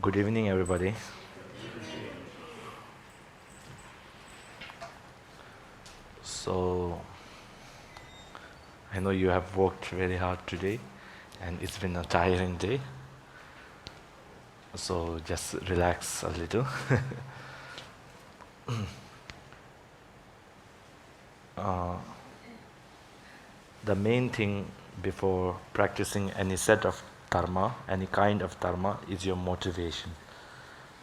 Good evening, everybody. So, I know you have worked very hard today, and it's been a tiring day. So, just relax a little. uh, the main thing before practicing any set of dharma, any kind of dharma, is your motivation.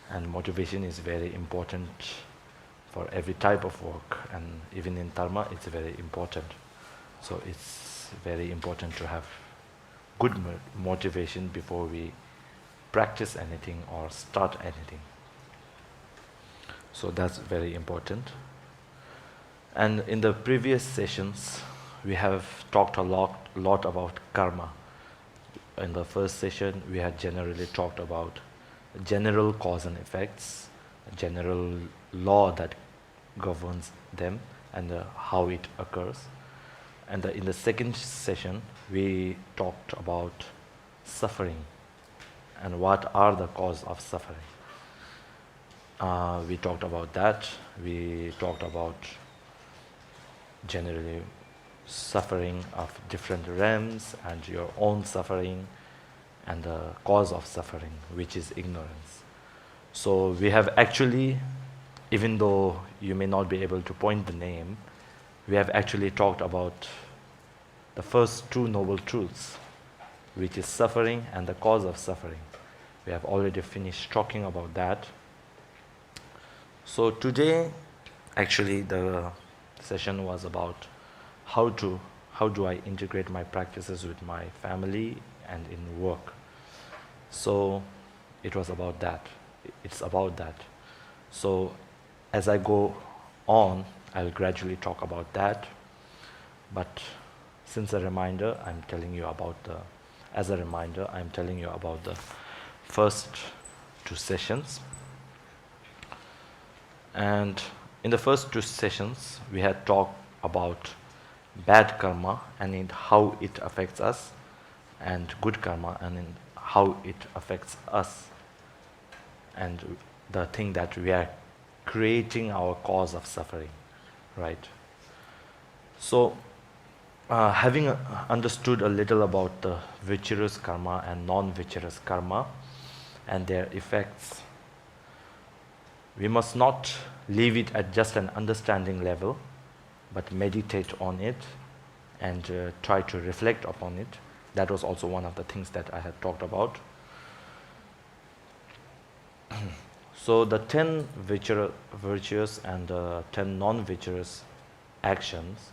And motivation is very important for every type of work, and even in dharma, it's very important. So it's very important to have good motivation before we practice anything or start anything. So that's very important. And in the previous sessions, we have talked a lot about karma. In the first session, we had generally talked about general cause and effects, a general law that governs them, and how it occurs. And in the second session, we talked about suffering and what are the cause of suffering. We talked about that. We talked about generally suffering of different realms and your own suffering and the cause of suffering, which is ignorance. So we have actually, even though you may not be able to point the name, we have actually talked about the first two noble truths, which is suffering and the cause of suffering. We have already finished talking about that. So today, actually, the session was about how do I integrate my practices with my family and in work. So it was about that. It's about that. So as I go on, I'll gradually talk about that. But since a reminder, I'm telling you about the first two sessions. And in the first two sessions, we had talked about bad karma and in how it affects us, and good karma and in how it affects us, and the thing that we are creating our cause of suffering, right? So, having understood a little about the virtuous karma and non-virtuous karma and their effects, we must not leave it at just an understanding level, but meditate on it and try to reflect upon it. That was also one of the things that I had talked about. So the 10 virtuous and 10 non-virtuous actions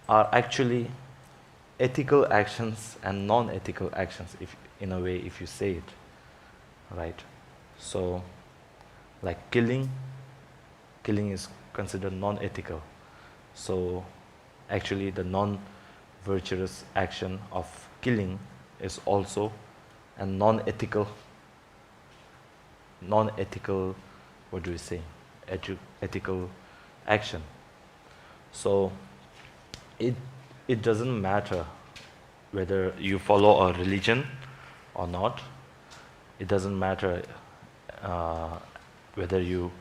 are actually ethical actions and non-ethical actions, if in a way, if you say it, right? So, like killing is considered non-ethical. So, actually, the non-virtuous action of killing is also a non-ethical. What do we say? Ethical action. So, it doesn't matter whether you follow a religion or not. It doesn't matter whether you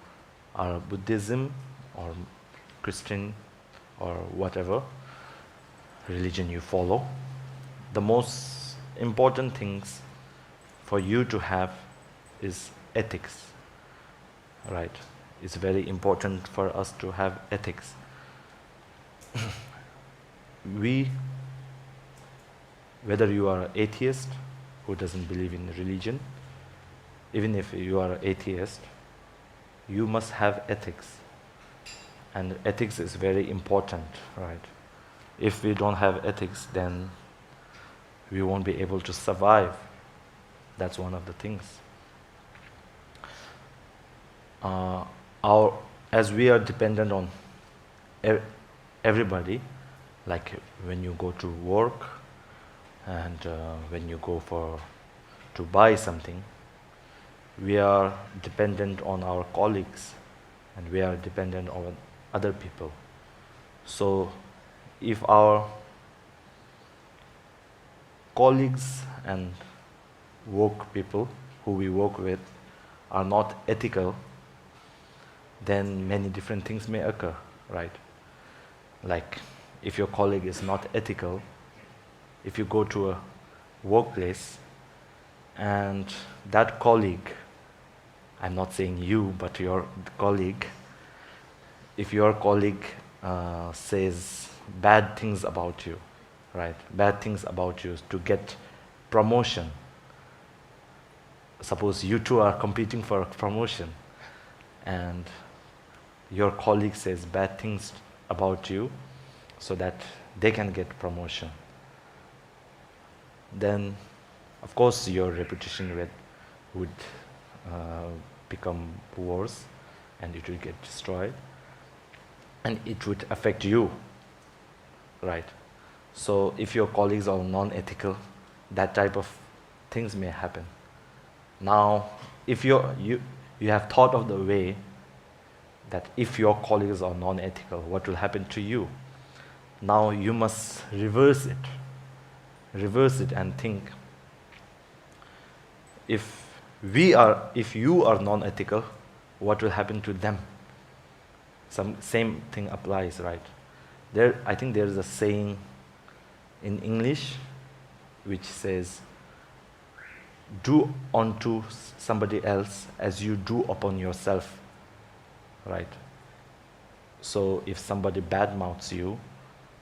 are Buddhism or Christian or whatever religion you follow. The most important things for you to have is ethics, right? It's very important for us to have ethics. Whether you are an atheist who doesn't believe in religion, even if you are an atheist, you must have ethics. And ethics is very important, right? If we don't have ethics, then we won't be able to survive. That's one of the things. As we are dependent on everybody, like when you go to work and when you go to buy something, we are dependent on our colleagues and we are dependent on other people. So if our colleagues and work people who we work with are not ethical, then many different things may occur, right? Like, if your colleague is not ethical, if you go to a workplace and that colleague, I'm not saying you, but your colleague, if your colleague says bad things about you, right? Bad things about you to get promotion. Suppose you two are competing for a promotion and your colleague says bad things about you so that they can get promotion. Then, of course, your reputation would become worse and it will get destroyed. And it would affect you, right? So if your colleagues are non-ethical, that type of things may happen. Now, if you have thought of the way that if your colleagues are non-ethical, what will happen to you? Now you must reverse it and think, if you are non-ethical, what will happen to them? Same thing applies, right? I think there is a saying in English which says, do unto somebody else as you do upon yourself, right? So if somebody badmouths you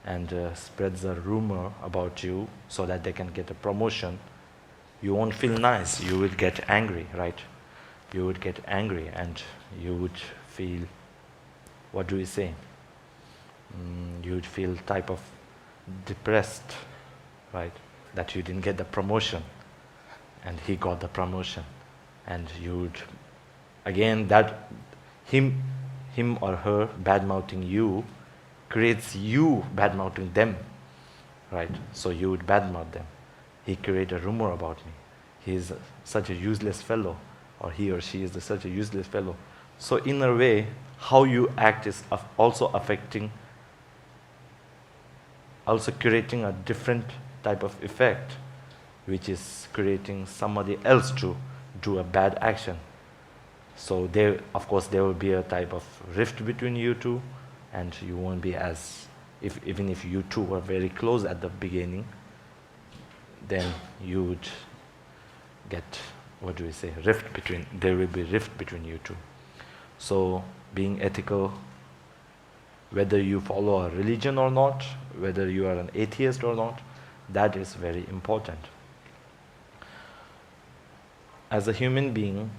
and spreads a rumor about you so that they can get a promotion, you won't feel nice, you would get angry, right? You would get angry and you would feel, what do we say? You would feel type of depressed, right? That you didn't get the promotion and he got the promotion. And you would, again, that him or her bad-mouthing you creates you bad-mouthing them, right? So you would bad-mouth them. He created a rumor about me. He is such a useless fellow, or he or she is such a useless fellow. So in a way, how you act is also affecting, also creating a different type of effect, which is creating somebody else to do a bad action. So there, of course, there will be a type of rift between you two, and you won't be as, even if you two were very close at the beginning, then you would get, what do we say, there will be rift between you two. So being ethical, whether you follow a religion or not, whether you are an atheist or not, that is very important. As a human being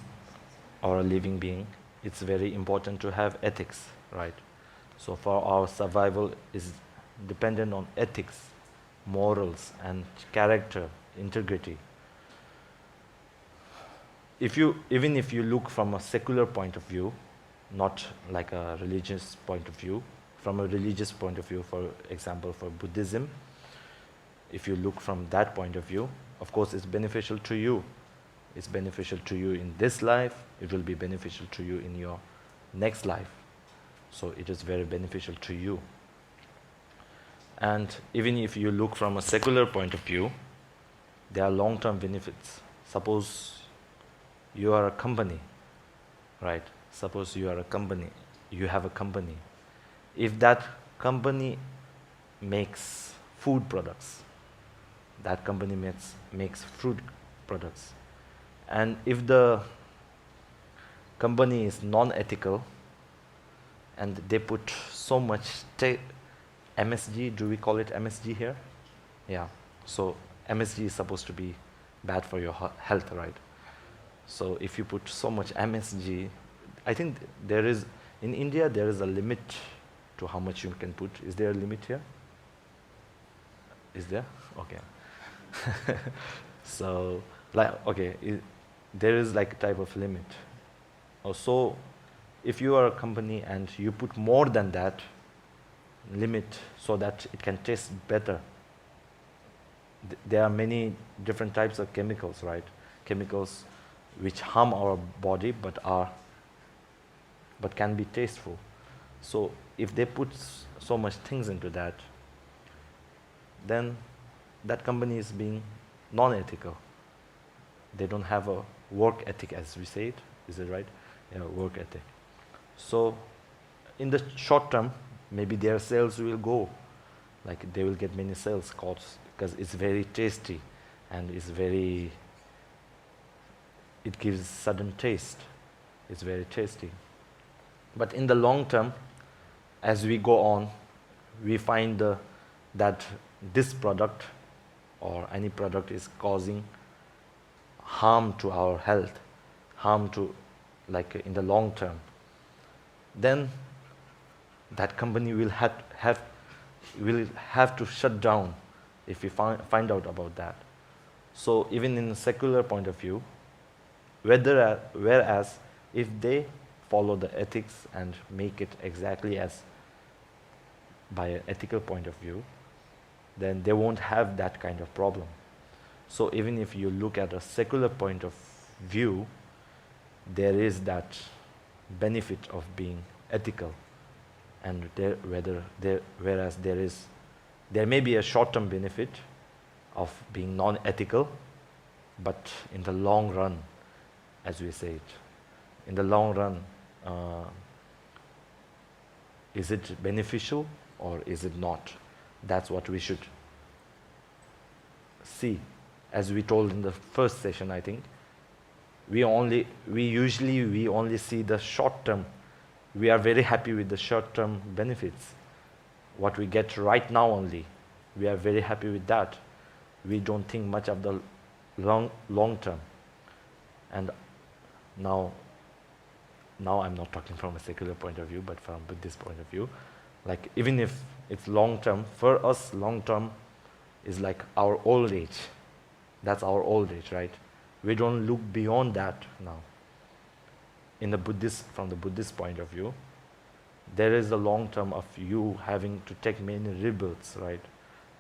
or a living being, it's very important to have ethics, right? So for our survival is dependent on ethics, morals, and character, integrity. Even if you look from a secular point of view, not like a religious point of view, from a religious point of view, for example, for Buddhism, if you look from that point of view, of course it's beneficial to you. It's beneficial to you in this life, it will be beneficial to you in your next life. So it is very beneficial to you. And even if you look from a secular point of view, there are long-term benefits. Suppose you are a company, right? Suppose you are a company, you have a company. If that company makes food products, that company makes fruit products, and if the company is non-ethical and they put so much MSG, do we call it MSG here? Yeah, so MSG is supposed to be bad for your health, right? So if you put so much MSG, I think in India there is a limit to how much you can put. Is there a limit here? Is there? Okay. So, there is like a type of limit. So, if you are a company and you put more than that limit so that it can taste better, there are many different types of chemicals, right? Chemicals which harm our body but can be tasteful. So if they put so much things into that, then that company is being non-ethical. They don't have a work ethic, as we say it. Is it right? Yeah, work ethic. So in the short term, maybe their sales will go, like they will get many sales calls because it's very tasty and it gives sudden taste. It's very tasty. But in the long term, as we go on, we find that this product or any product is causing harm to our health, harm to, like in the long term, then that company will have to shut down if we find out about that. So even in a secular point of view, whereas if they follow the ethics and make it exactly as by an ethical point of view, then they won't have that kind of problem. So even if you look at a secular point of view, there is that benefit of being ethical, and whereas there may be a short-term benefit of being non-ethical, but in the long run, as we say it, in the long run, is it beneficial or is it not? That's what we should see. As we told in the first session, I think, we usually only see the short term. We are very happy with the short term benefits. What we get right now only, we are very happy with that. We don't think much of the long term. And now I'm not talking from a secular point of view, but from Buddhist point of view. Like even if it's long term, for us long term is like our old age. That's our old age, right? We don't look beyond that now. From the Buddhist point of view, there is the long term of you having to take many rebirths, right?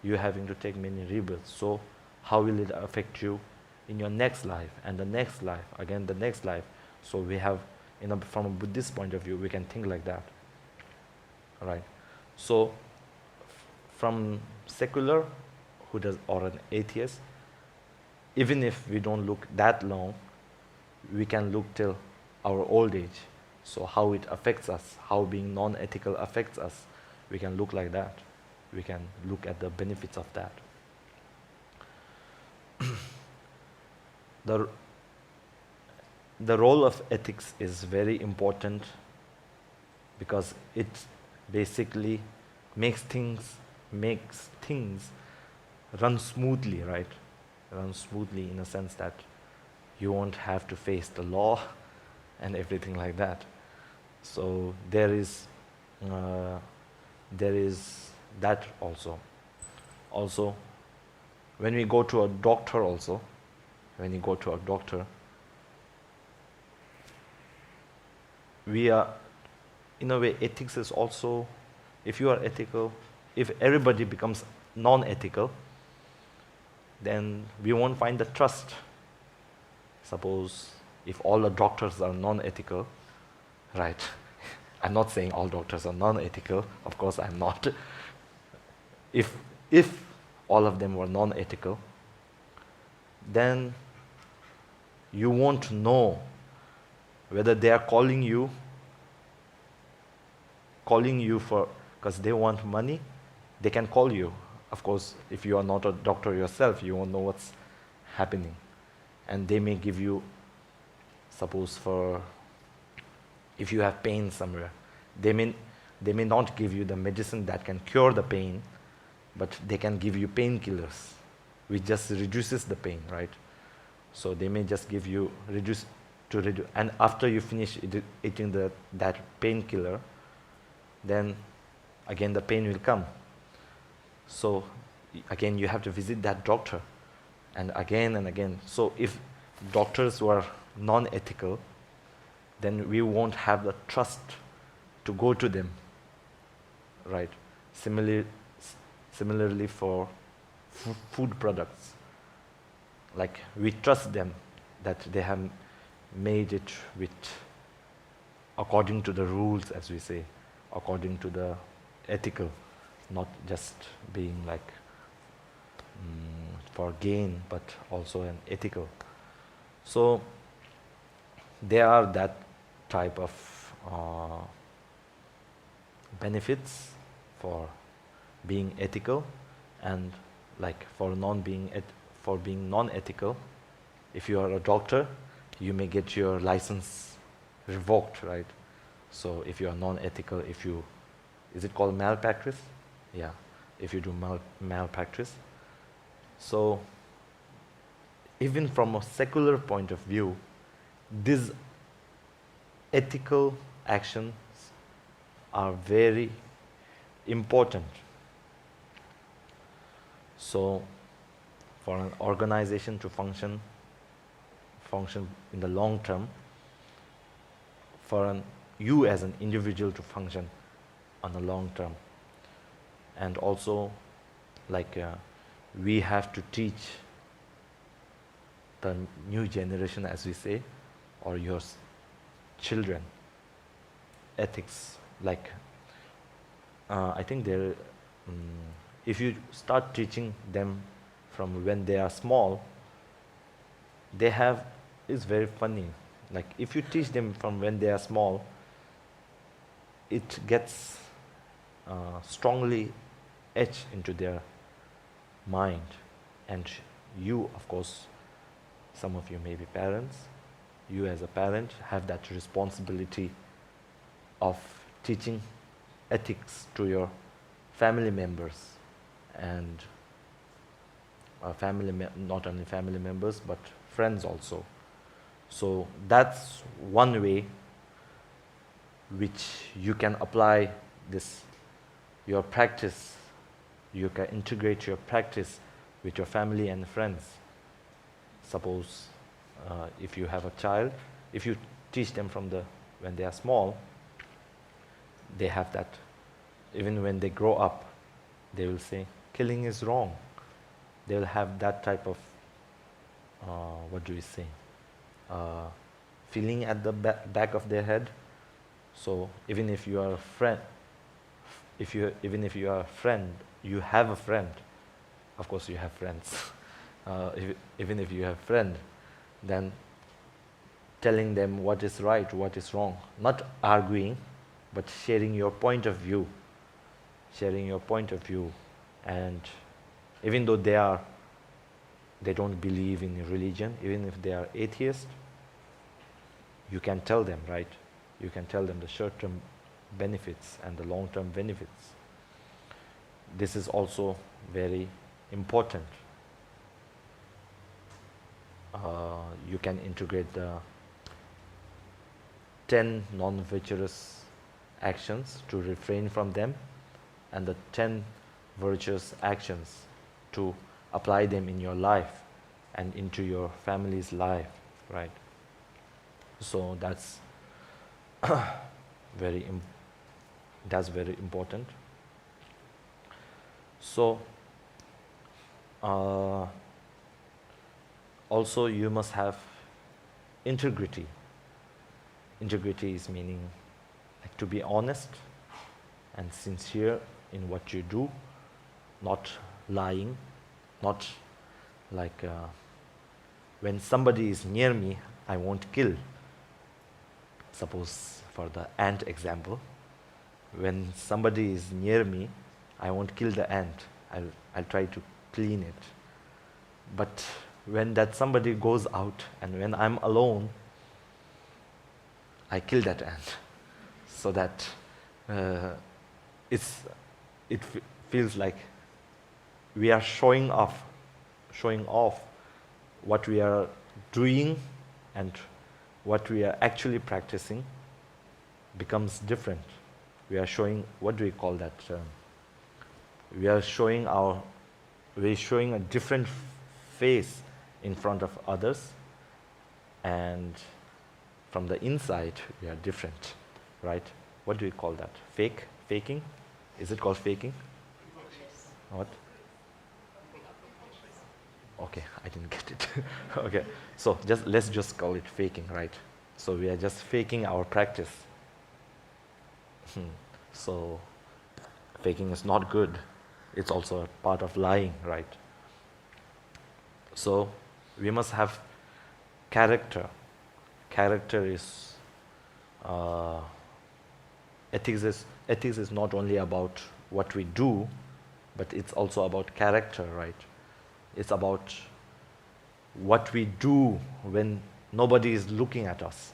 You having to take many rebirths. So how will it affect you in your next life, and the next life, again the next life? So we have, from a Buddhist point of view, we can think like that, right? So from secular, or an atheist, even if we don't look that long, we can look till our old age. So how it affects us, how being non-ethical affects us, we can look like that. We can look at the benefits of that. The role of ethics is very important because it basically makes things run smoothly, right? Run smoothly in a sense that you won't have to face the law and everything like that. So there is that also. Also, when we go to a doctor we are, in a way, ethics is also, if you are ethical, if everybody becomes non-ethical, then we won't find the trust. Suppose if all the doctors are non-ethical, right? I'm not saying all doctors are non-ethical, of course I'm not. If all of them were non-ethical, then you won't know whether they are calling you for, because they want money, they can call you. Of course, if you are not a doctor yourself, you won't know what's happening. And they may give you, suppose if you have pain somewhere, they may not give you the medicine that can cure the pain, but they can give you painkillers, which just reduces the pain, right? So they may just give you and after you finish eating that painkiller, then again the pain will come. So again you have to visit that doctor, and again. So if doctors were non-ethical, then we won't have the trust to go to them, right? Similarly for food products, like we trust them that they have made it according to the rules, as we say, according to the ethical, not just being like for gain, but also an ethical. So there are that type of benefits for being ethical, and like for being non-ethical. If you are a doctor, you may get your license revoked, right? So if you are non-ethical, is it called malpractice? Yeah, if you do malpractice. So even from a secular point of view, these ethical actions are very important. So for an organization to function in the long term, for you as an individual to function on the long term, and also we have to teach the new generation, as we say, or your children, ethics. I think if you start teaching them from when they are small, it's very funny. Like if you teach them from when they are small, it gets strongly etched into their mind. And you, of course, some of you may be parents, you as a parent have that responsibility of teaching ethics to your family members, and not only family members but friends also. So that's one way which you can apply your practice. You can integrate your practice with your family and friends. Suppose if you have a child, if you teach them when they are small, they have that. Even when they grow up, they will say, killing is wrong. They will have that type of, feeling at the back of their head. So even if you are a friend, you have a friend. Of course, you have friends. Even if you have a friend, then telling them what is right, what is wrong, not arguing, but sharing your point of view. And even though they don't believe in religion, even if they are atheists, you can tell them, right? You can tell them the short-term benefits and the long-term benefits. This is also very important. You can integrate the 10 non-virtuous actions to refrain from them, and the 10 virtuous actions to apply them in your life and into your family's life, right? So that's very important. So also you must have integrity. Integrity is meaning to be honest and sincere in what you do, not lying, not when somebody is near me, I won't kill. Suppose for the ant example, when somebody is near me, I won't kill the ant. I'll try to clean it. But when that somebody goes out and when I'm alone, I kill that ant. So that it feels like we are showing off what we are doing, and what we are actually practicing becomes different. We are showing, what do we call that? We are showing a different face in front of others, and from the inside we are different, right? What do we call that? Faking? Is it called faking? Yes. What? Okay, I didn't get it. Okay, so let's just call it faking, right? So we are just faking our practice. So faking is not good. It's also a part of lying, right? So we must have character character is, ethics is not only about what we do, but it's also about character, right? It's about what we do when nobody is looking at us.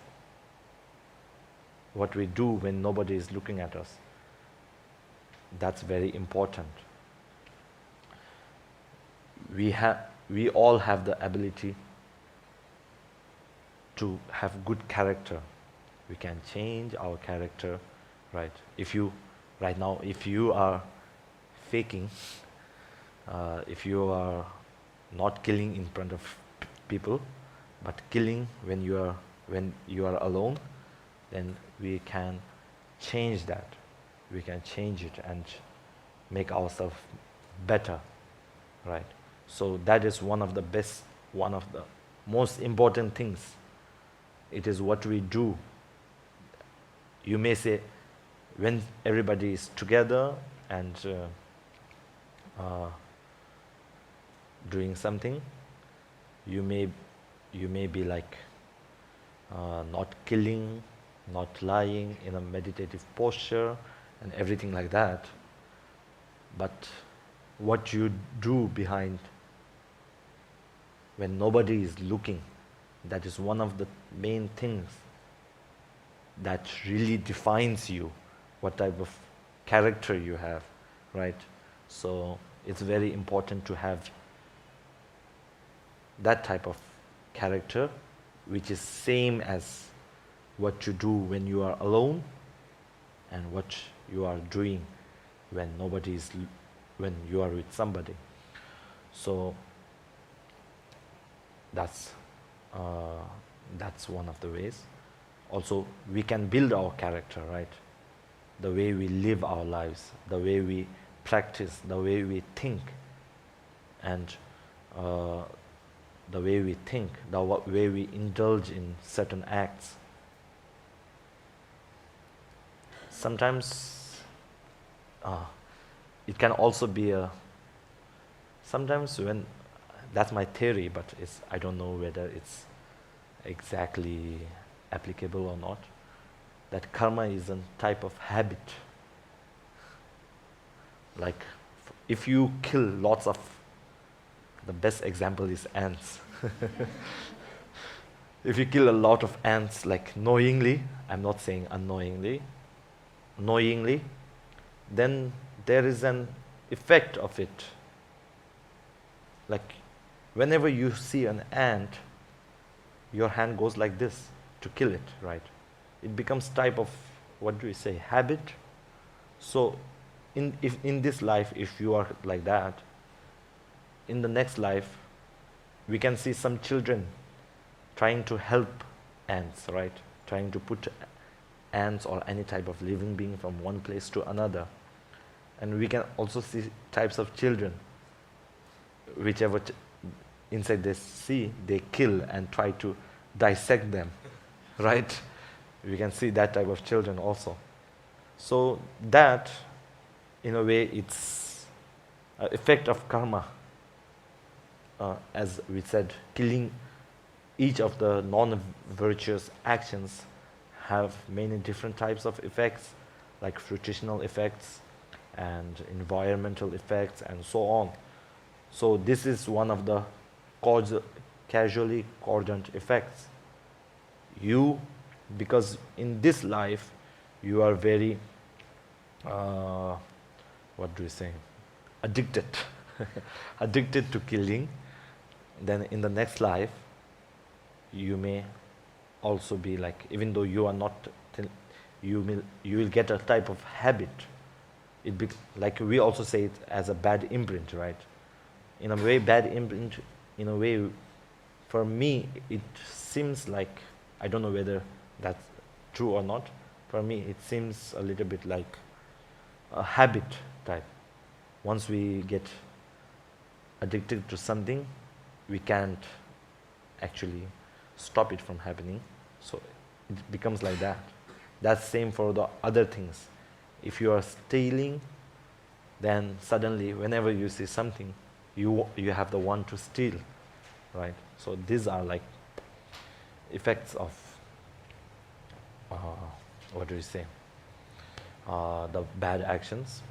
What we do when nobody is looking at us. That's very important. We all have the ability to have good character. We can change our character, right? If you are faking, if you are not killing in front of people, but killing when you are alone, then we can change that. We can change it and make ourselves better, right? So that is one of the most important things. It is what we do. You may say, when everybody is together and doing something, you may be like not killing, not lying in a meditative posture and everything like that. But what you do behind, when nobody is looking, that is one of the main things that really defines you, what type of character you have, right? So it's very important to have that type of character, which is same as what you do when you are alone and what you are doing when when you are with somebody. So that's one of the ways. Also, we can build our character, right? The way we live our lives, the way we practice, the way we think, and the way we indulge in certain acts. Sometimes it can also be sometimes when, that's my theory, but I don't know whether it's exactly applicable or not, that karma is a type of habit. Like if you kill lots of, the best example is ants. If you kill a lot of ants, like knowingly, I'm not saying unknowingly, knowingly, then there is an effect of it. Like whenever you see an ant, your hand goes like this to kill it, right? It becomes type of, what do we say, habit. So in this life, if you are like that, in the next life, we can see some children trying to help ants, right? Trying to put ants or any type of living being from one place to another. And we can also see types of children, whichever insect they see, they kill and try to dissect them, right? We can see that type of children also. So that, in a way, it's an effect of karma. As we said, killing, each of the non-virtuous actions have many different types of effects, like fruitional effects and environmental effects and so on. So this is one of the causally cordant effects. Because in this life, you are very, what do we say, addicted, addicted to killing. Then in the next life, you may also be like, even though you are not, you will get a type of habit. Like we also say it as a bad imprint, right? In a way, bad imprint, in a way, for me, it seems like, I don't know whether that's true or not, for me it seems a little bit like a habit type. Once we get addicted to something, we can't actually stop it from happening. So it becomes like that. That's same for the other things. If you are stealing, then suddenly whenever you see something, you have the want to steal, right? So these are like effects of what do we say, the bad actions.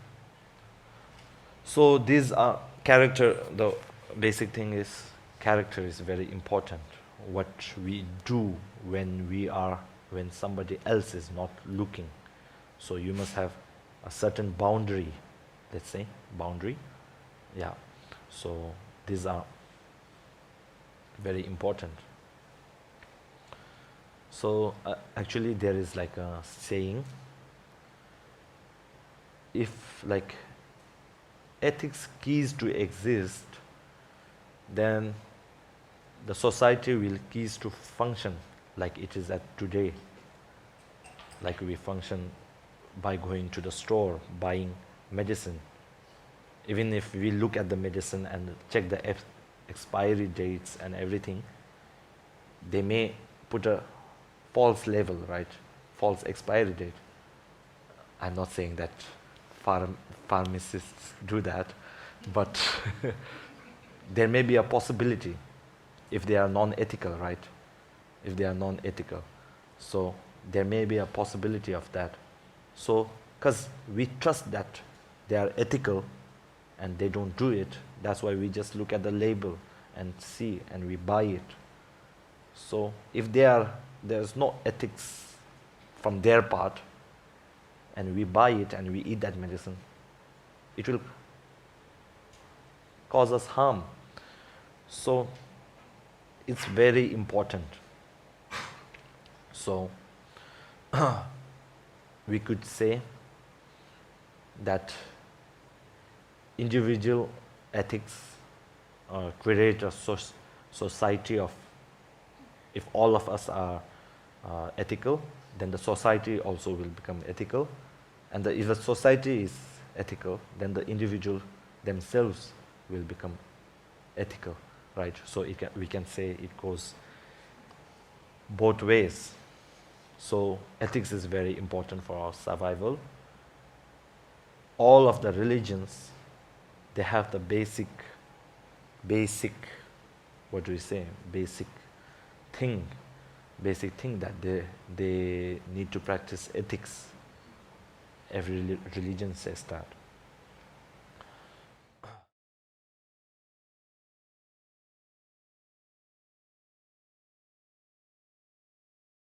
So these are character, the basic thing is character is very important. What we do when somebody else is not looking. So you must have a certain boundary, let's say, boundary. Yeah. So these are very important. So actually there is like a saying, if like ethics cease to exist, then the society will cease to function like it is at today. Like we function by going to the store, buying medicine. Even if we look at the medicine and check the expiry dates and everything, they may put a false label, right? False expiry date. I'm not saying that pharmacists do that, but there may be a possibility if they are non-ethical, right? If they are non-ethical. So there may be a possibility of that. So, because we trust that they are ethical and they don't do it, that's why we just look at the label and see and we buy it. So if there's no ethics from their part and we buy it and we eat that medicine, it will cause us harm. So it's very important. So we could say that individual ethics create a society of, if all of us are ethical, then the society also will become ethical. And if the society is ethical, then the individual themselves will become ethical, right? So we can say it goes both ways. So ethics is very important for our survival. All of the religions, they have the basic, what do we say, basic thing that they need to practice ethics. Every religion says that.